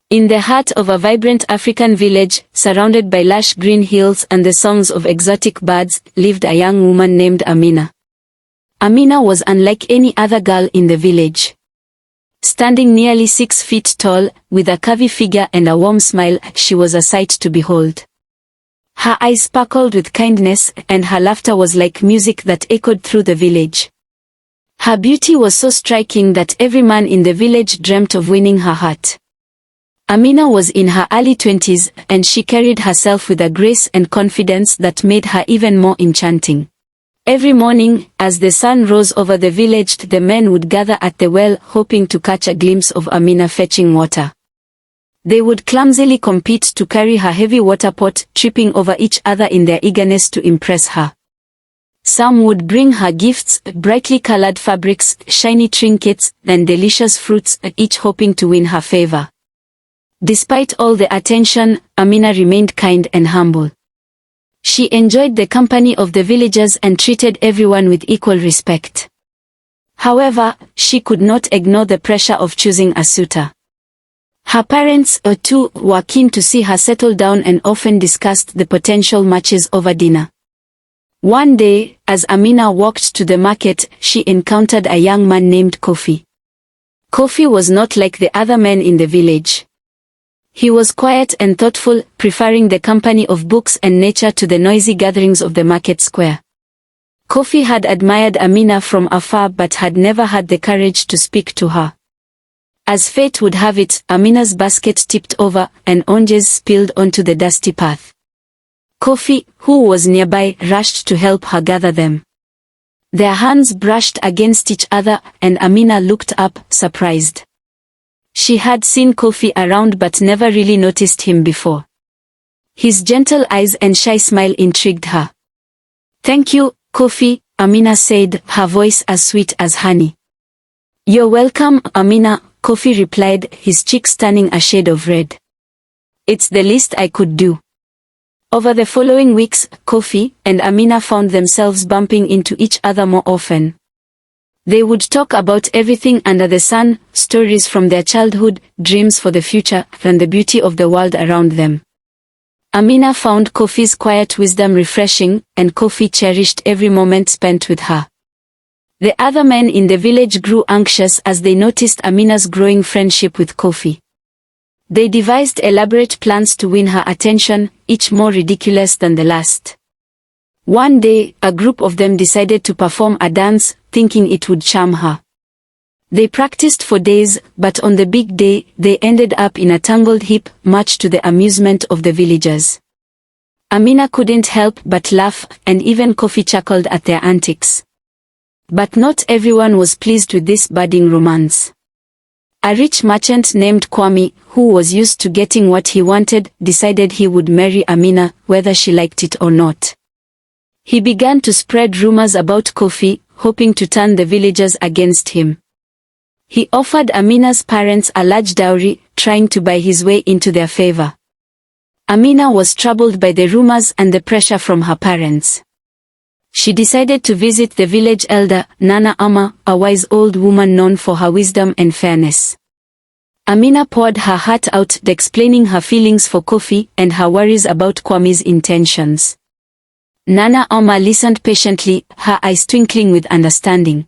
In the heart of a vibrant African village, surrounded by lush green hills and the songs of exotic birds, lived a young woman named Amina. Amina was unlike any other girl in the village. Standing nearly 6 feet tall, with a curvy figure and a warm smile, she was a sight to behold. Her eyes sparkled with kindness, and her laughter was like music that echoed through the village. Her beauty was so striking that every man in the village dreamt of winning her heart. Amina was in her early 20s, and she carried herself with a grace and confidence that made her even more enchanting. Every morning, as the sun rose over the village, the men would gather at the well, hoping to catch a glimpse of Amina fetching water. They would clumsily compete to carry her heavy water pot, tripping over each other in their eagerness to impress her. Some would bring her gifts, brightly colored fabrics, shiny trinkets, and delicious fruits, each hoping to win her favor. Despite all the attention, Amina remained kind and humble. She enjoyed the company of the villagers and treated everyone with equal respect. However, she could not ignore the pressure of choosing a suitor. Her parents, too, were keen to see her settle down and often discussed the potential matches over dinner. One day, as Amina walked to the market, she encountered a young man named Kofi. Kofi was not like the other men in the village. He was quiet and thoughtful, preferring the company of books and nature to the noisy gatherings of the market square. Kofi had admired Amina from afar but had never had the courage to speak to her. As fate would have it, Amina's basket tipped over, and oranges spilled onto the dusty path. Kofi, who was nearby, rushed to help her gather them. Their hands brushed against each other, and Amina looked up, surprised. She had seen Kofi around but never really noticed him before. His gentle eyes and shy smile intrigued her. "Thank you, Kofi," Amina said, her voice as sweet as honey. "You're welcome, Amina," Kofi replied, his cheeks turning a shade of red. "It's the least I could do." Over the following weeks, Kofi and Amina found themselves bumping into each other more often. They would talk about everything under the sun, stories from their childhood, dreams for the future, and the beauty of the world around them. Amina found Kofi's quiet wisdom refreshing, and Kofi cherished every moment spent with her. The other men in the village grew anxious as they noticed Amina's growing friendship with Kofi. They devised elaborate plans to win her attention, each more ridiculous than the last. One day, a group of them decided to perform a dance, thinking it would charm her. They practiced for days, but on the big day, they ended up in a tangled heap, much to the amusement of the villagers. Amina couldn't help but laugh, and even Kofi chuckled at their antics. But not everyone was pleased with this budding romance. A rich merchant named Kwame, who was used to getting what he wanted, decided he would marry Amina, whether she liked it or not. He began to spread rumors about Kofi, hoping to turn the villagers against him. He offered Amina's parents a large dowry, trying to buy his way into their favor. Amina was troubled by the rumors and the pressure from her parents. She decided to visit the village elder, Nana Ama, a wise old woman known for her wisdom and fairness. Amina poured her heart out, explaining her feelings for Kofi and her worries about Kwame's intentions. Nana Ama listened patiently, her eyes twinkling with understanding.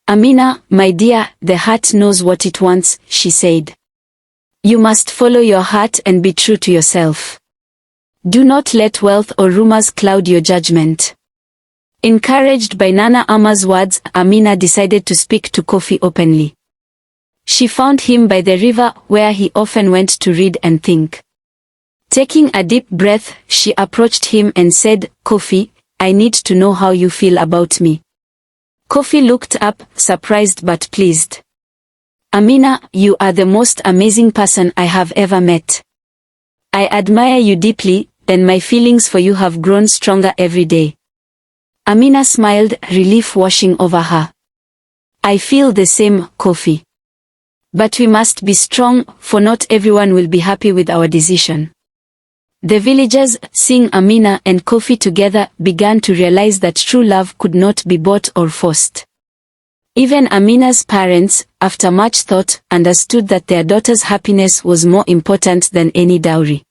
"Amina, my dear, the heart knows what it wants," she said. "You must follow your heart and be true to yourself. Do not let wealth or rumors cloud your judgment." Encouraged by Nana Ama's words, Amina decided to speak to Kofi openly. She found him by the river, where he often went to read and think. Taking a deep breath, she approached him and said, "Kofi, I need to know how you feel about me." Kofi looked up, surprised but pleased. "Amina, you are the most amazing person I have ever met. I admire you deeply, and my feelings for you have grown stronger every day." Amina smiled, relief washing over her. "I feel the same, Kofi. But we must be strong, for not everyone will be happy with our decision." The villagers, seeing Amina and Kofi together, began to realize that true love could not be bought or forced. Even Amina's parents, after much thought, understood that their daughter's happiness was more important than any dowry.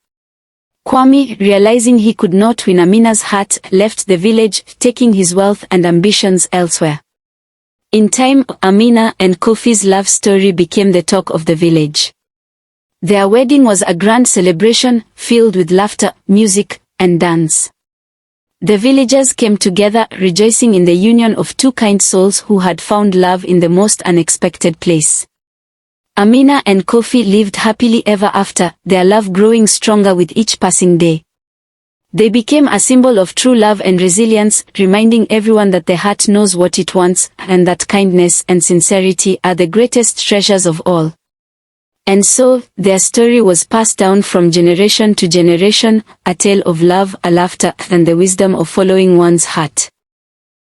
Kwame, realizing he could not win Amina's heart, left the village, taking his wealth and ambitions elsewhere. In time, Amina and Kofi's love story became the talk of the village. Their wedding was a grand celebration, filled with laughter, music, and dance. The villagers came together, rejoicing in the union of two kind souls who had found love in the most unexpected place. Amina and Kofi lived happily ever after, their love growing stronger with each passing day. They became a symbol of true love and resilience, reminding everyone that the heart knows what it wants, and that kindness and sincerity are the greatest treasures of all. And so, their story was passed down from generation to generation, a tale of love, a laughter, and the wisdom of following one's heart.